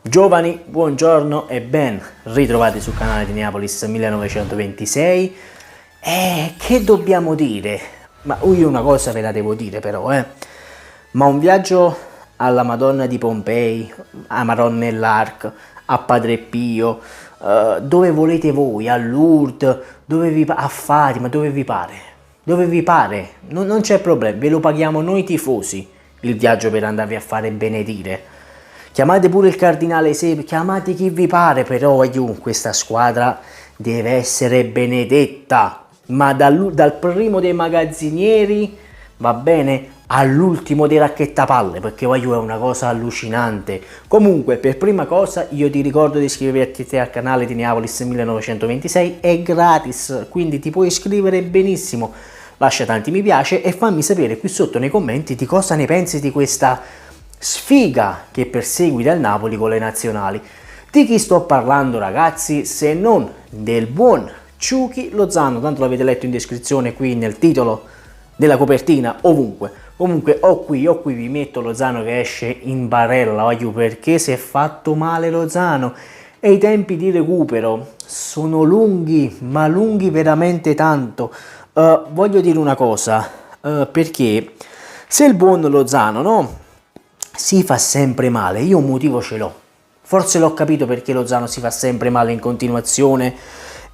Giovani, buongiorno e ben ritrovati sul canale di Neapolis 1926. Che dobbiamo dire? Ma io una cosa ve la devo dire però, ma un viaggio alla Madonna di Pompei, a Maronne l'Arc, a Padre Pio, dove volete voi, a Lourdes, a Fatima, dove vi pare? Dove vi pare? Non c'è problema, ve lo paghiamo noi tifosi il viaggio per andarvi a fare benedire. Chiamate pure il cardinale Sepe, chiamate chi vi pare, però questa squadra deve essere benedetta, ma dal primo dei magazzinieri, va bene, all'ultimo dei racchettapalle, perché è una cosa allucinante. Comunque, per prima cosa, io ti ricordo di iscriverti al canale di Neapolis 1926, è gratis, quindi ti puoi iscrivere benissimo. Lascia tanti mi piace e fammi sapere qui sotto nei commenti di cosa ne pensi di questa sfiga che perseguita il Napoli con le nazionali. Di chi sto parlando, ragazzi, se non del buon Ciuchi Lozano? Tanto l'avete letto in descrizione, qui nel titolo, nella copertina, ovunque. Comunque o qui vi metto Lozano che esce in barella, perché si è fatto male Lozano e i tempi di recupero sono lunghi, ma lunghi veramente tanto. Voglio dire una cosa, perché se il buon Lozano, no, si fa sempre male, io un motivo ce l'ho. Forse l'ho capito perché Lozano si fa sempre male in continuazione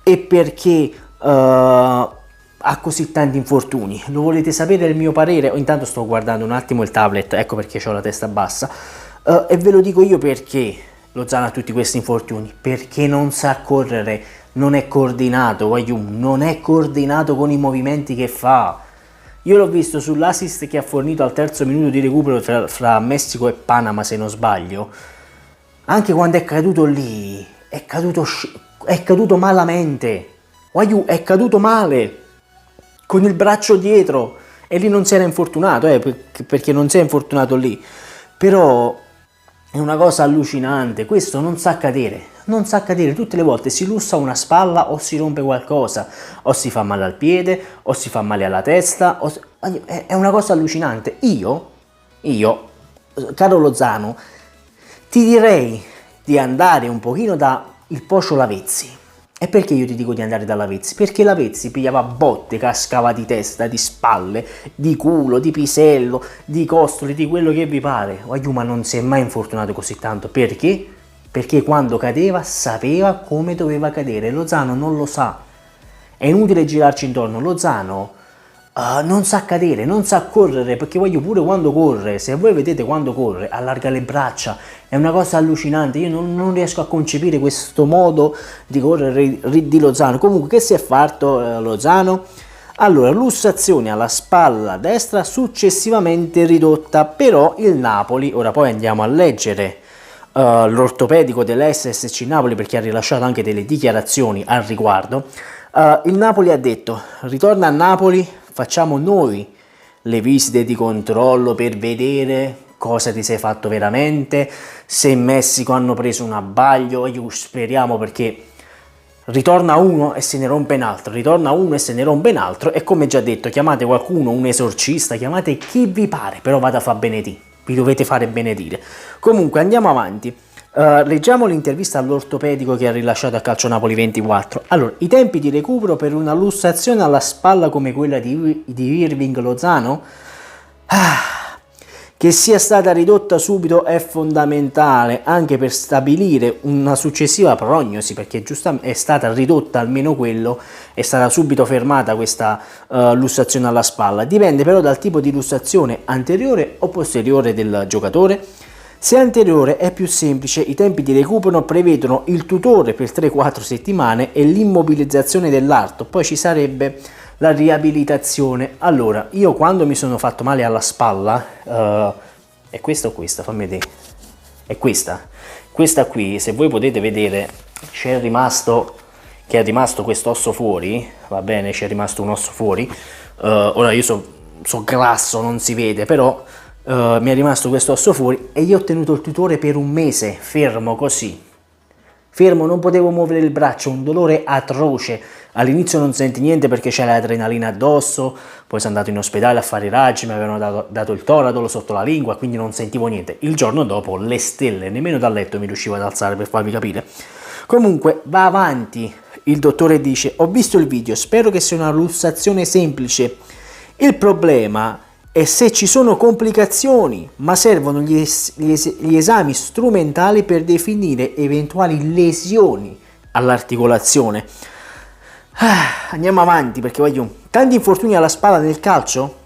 e perché ha così tanti infortuni. Lo volete sapere il mio parere? Intanto sto guardando un attimo il tablet, ecco perché ho la testa bassa, e ve lo dico io perché Lozano ha tutti questi infortuni. Perché non sa correre, non è coordinato, non è coordinato con i movimenti che fa. Io l'ho visto sull'assist che ha fornito al terzo minuto di recupero fra Messico e Panama, se non sbaglio. Anche quando è caduto lì, è caduto malamente. È caduto male, con il braccio dietro. E lì non si era infortunato, perché non si è infortunato lì. Però è una cosa allucinante, questo non sa cadere. Non sa cadere, tutte le volte si lussa una spalla o si rompe qualcosa, o si fa male al piede, o si fa male alla testa, è una cosa allucinante. Io, caro Lozano, ti direi di andare un pochino da il Pocio Lavezzi. E perché io ti dico di andare da Lavezzi? Perché Lavezzi pigliava botte, cascava di testa, di spalle, di culo, di pisello, di costoli, di quello che vi pare. Ma non si è mai infortunato così tanto, perché? Perché quando cadeva sapeva come doveva cadere. Lozano non lo sa, è inutile girarci intorno. Lozano non sa cadere, non sa correre, perché pure quando corre, se voi vedete quando corre, allarga le braccia, è una cosa allucinante. Io non riesco a concepire questo modo di correre di Lozano. Comunque, che si è fatto Lozano? Allora, lussazione alla spalla destra successivamente ridotta, però il Napoli, ora poi andiamo a leggere l'ortopedico dell'SSC Napoli, perché ha rilasciato anche delle dichiarazioni al riguardo. Il Napoli ha detto: ritorna a Napoli, facciamo noi le visite di controllo per vedere cosa ti sei fatto veramente, se in Messico hanno preso un abbaglio. Io speriamo, perché ritorna uno e se ne rompe un altro, ritorna uno e se ne rompe un altro, e come già detto, chiamate qualcuno, un esorcista, chiamate chi vi pare, però vada a far benedire. Vi dovete fare benedire. Comunque andiamo avanti. Leggiamo l'intervista all'ortopedico che ha rilasciato a Calcio Napoli 24. Allora, i tempi di recupero per una lussazione alla spalla come quella di Irving Lozano, che sia stata ridotta subito è fondamentale anche per stabilire una successiva prognosi, perché giustamente è stata ridotta almeno quello, è stata subito fermata questa lussazione alla spalla. Dipende però dal tipo di lussazione anteriore o posteriore del giocatore. Se anteriore è più semplice, i tempi di recupero prevedono il tutore per 3-4 settimane e l'immobilizzazione dell'arto, poi ci sarebbe la riabilitazione. Allora, io quando mi sono fatto male alla spalla, è questa o questa? Fammi vedere. È questa qui, se voi potete vedere, è rimasto questo osso fuori, va bene, c'è rimasto un osso fuori. Ora io so grasso, non si vede, però mi è rimasto questo osso fuori e io ho tenuto il tutore per un mese fermo così, fermo, non potevo muovere il braccio, un dolore atroce. All'inizio non senti niente perché c'è l'adrenalina addosso, poi sono andato in ospedale a fare i raggi, mi avevano dato il toradolo sotto la lingua, quindi non sentivo niente. Il giorno dopo le stelle, nemmeno dal letto mi riuscivo ad alzare, per farvi capire. Comunque va avanti, il dottore dice: ho visto il video, spero che sia una lussazione semplice. Il problema è se ci sono complicazioni, ma servono gli esami strumentali per definire eventuali lesioni all'articolazione. Andiamo avanti perché voglio. Tanti infortuni alla spalla nel calcio?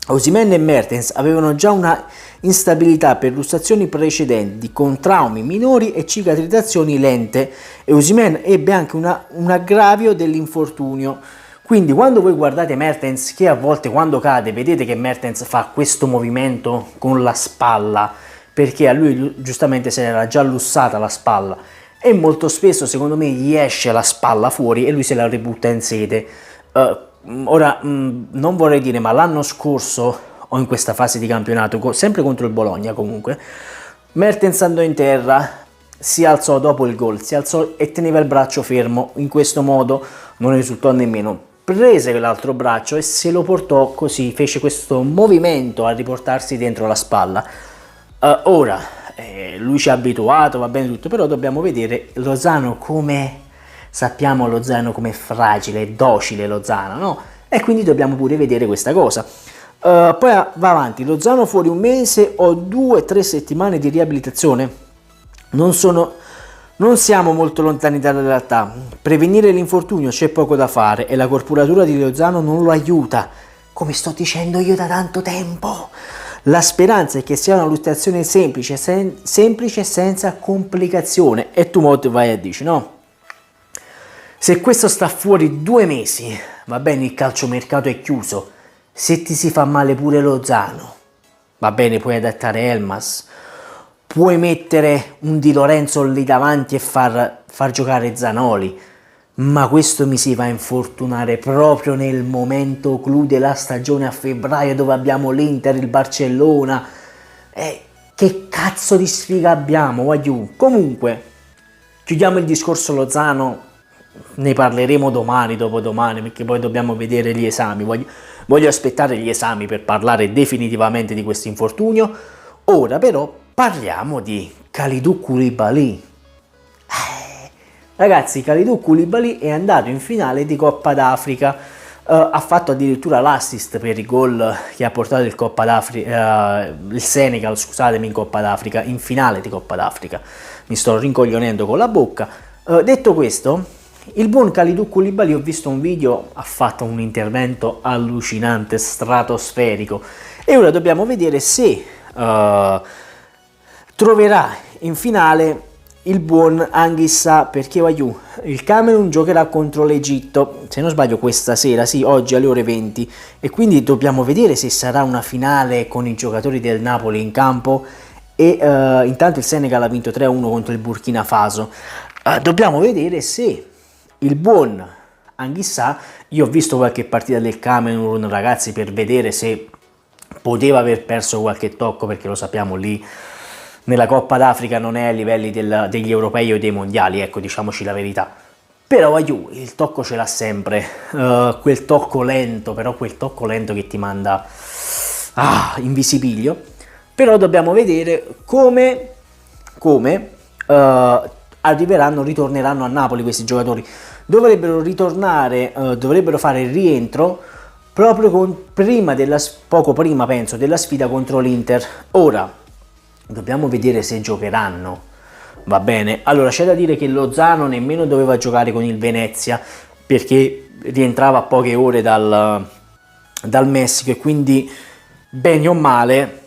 Osimhen e Mertens avevano già una instabilità per lussazioni precedenti con traumi minori e cicatrizzazioni lente, e Osimhen ebbe anche un aggravio dell'infortunio. Quindi quando voi guardate Mertens, che a volte quando cade vedete che Mertens fa questo movimento con la spalla, perché a lui giustamente se n'era già lussata la spalla, e molto spesso secondo me gli esce la spalla fuori e lui se la ributta in sede. Ora non vorrei dire, ma l'anno scorso o in questa fase di campionato, sempre contro il Bologna comunque, Mertens andò in terra, si alzò dopo il gol, si alzò e teneva il braccio fermo, in questo modo non risultò nemmeno, prese l'altro braccio e se lo portò così, fece questo movimento a riportarsi dentro la spalla. Ora lui ci ha abituato, va bene tutto, però dobbiamo vedere Lozano come, sappiamo Lozano come fragile, docile Lozano, no? E quindi dobbiamo pure vedere questa cosa. Poi va avanti, Lozano fuori un mese o 2 o 3 settimane di riabilitazione. Non siamo molto lontani dalla realtà. Prevenire l'infortunio c'è poco da fare e la corporatura di Lozano non lo aiuta, come sto dicendo io da tanto tempo. La speranza è che sia una lussazione semplice senza complicazione. E tu mo vai a dire, no? Se questo sta fuori 2 mesi, va bene, il calciomercato è chiuso. Se ti si fa male pure Lozano, va bene, puoi adattare Elmas, puoi mettere un Di Lorenzo lì davanti e far giocare Zanoli, ma questo mi si va a infortunare proprio nel momento clou della stagione a febbraio, dove abbiamo l'Inter, il Barcellona. Che cazzo di sfiga abbiamo, voglio. Comunque, chiudiamo il discorso Lozano, ne parleremo domani, dopodomani, perché poi dobbiamo vedere gli esami. Voglio aspettare gli esami per parlare definitivamente di questo infortunio. Ora però parliamo di Kalidou Koulibaly. Ragazzi, Kalidou Koulibaly è andato in finale di Coppa d'Africa, ha fatto addirittura l'assist per il gol che ha portato il Senegal, scusatemi, in Coppa d'Africa, in finale di Coppa d'Africa. Mi sto rincoglionendo con la bocca. Detto questo, il buon Kalidou Koulibaly, ho visto un video, ha fatto un intervento allucinante, stratosferico, e ora dobbiamo vedere se troverà in finale il buon Anguissa, perché il Camerun giocherà contro l'Egitto, se non sbaglio questa sera, sì, oggi alle ore 20, e quindi dobbiamo vedere se sarà una finale con i giocatori del Napoli in campo. E intanto il Senegal ha vinto 3-1 contro il Burkina Faso. Dobbiamo vedere se il buon Anguissa, io ho visto qualche partita del Camerun, ragazzi, per vedere se poteva aver perso qualche tocco, perché lo sappiamo, lì nella Coppa d'Africa non è ai livelli degli europei o dei mondiali, ecco, diciamoci la verità. Però il tocco ce l'ha sempre, quel tocco lento, però quel tocco lento che ti manda in visibilio. Però dobbiamo vedere come ritorneranno a Napoli questi giocatori. Dovrebbero ritornare, dovrebbero fare il rientro proprio poco prima penso della sfida contro l'Inter. Ora dobbiamo vedere se giocheranno, va bene. Allora c'è da dire che Lozano nemmeno doveva giocare con il Venezia, perché rientrava a poche ore dal Messico, e quindi bene o male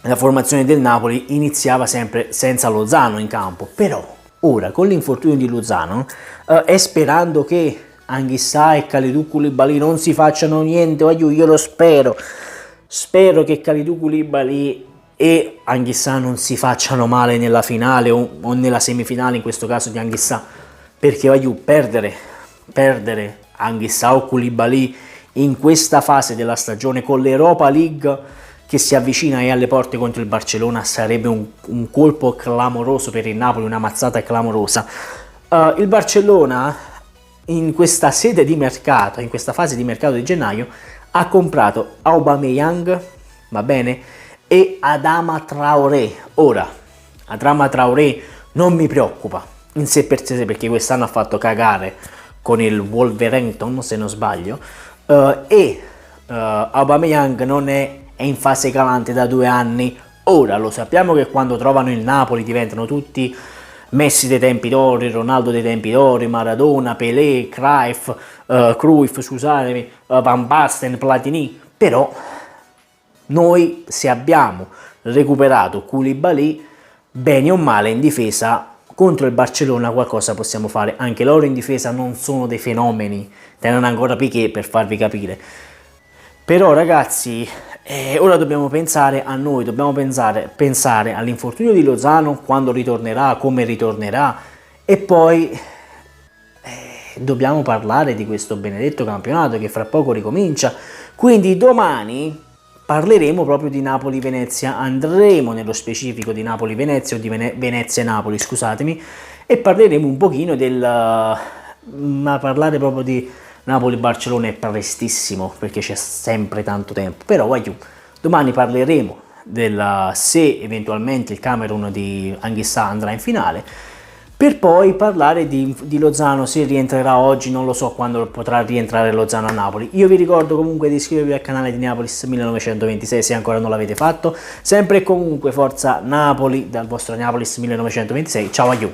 la formazione del Napoli iniziava sempre senza Lozano in campo. Però ora con l'infortunio di Lozano e sperando che Anguissa e Kalidou Koulibaly non si facciano niente, io lo spero che Kalidou Koulibaly e Anguissa non si facciano male nella finale o nella semifinale, in questo caso di Anguissa, perché perdere Anguissa o Koulibaly in questa fase della stagione con l'Europa League che si avvicina e alle porte contro il Barcellona, sarebbe un colpo clamoroso per il Napoli, una mazzata clamorosa. Il Barcellona in questa sede di mercato, in questa fase di mercato di gennaio, ha comprato Aubameyang, va bene, e Adama Traoré. Ora, Adama Traoré non mi preoccupa in sé per sé, perché quest'anno ha fatto cagare con il Wolverhampton, se non sbaglio, Aubameyang non è in fase calante da 2 anni. Ora lo sappiamo che quando trovano il Napoli diventano tutti Messi dei tempi d'oro, Ronaldo dei tempi d'oro, Maradona, Pelé, Cruyff, scusatemi, Van Basten, Platini. Però noi, se abbiamo recuperato Koulibaly, bene o male in difesa contro il Barcellona qualcosa possiamo fare. Anche loro in difesa non sono dei fenomeni, tenono ancora Piqué, per farvi capire. Però ragazzi, ora dobbiamo pensare a noi, dobbiamo pensare all'infortunio di Lozano, quando ritornerà, come ritornerà, e poi dobbiamo parlare di questo benedetto campionato che fra poco ricomincia. Quindi domani parleremo proprio di Napoli-Venezia, andremo nello specifico di Napoli-Venezia o di Venezia-Napoli, scusatemi, e parleremo un pochino ma parlare proprio di Napoli-Barcellona è prestissimo, perché c'è sempre tanto tempo. Però domani parleremo se eventualmente il Camerun di Anghissà andrà in finale, per poi parlare di Lozano, se rientrerà oggi, non lo so quando potrà rientrare Lozano a Napoli. Io vi ricordo comunque di iscrivervi al canale di Neapolis 1926 se ancora non l'avete fatto. Sempre e comunque forza Napoli dal vostro Neapolis 1926. Ciao, aiù!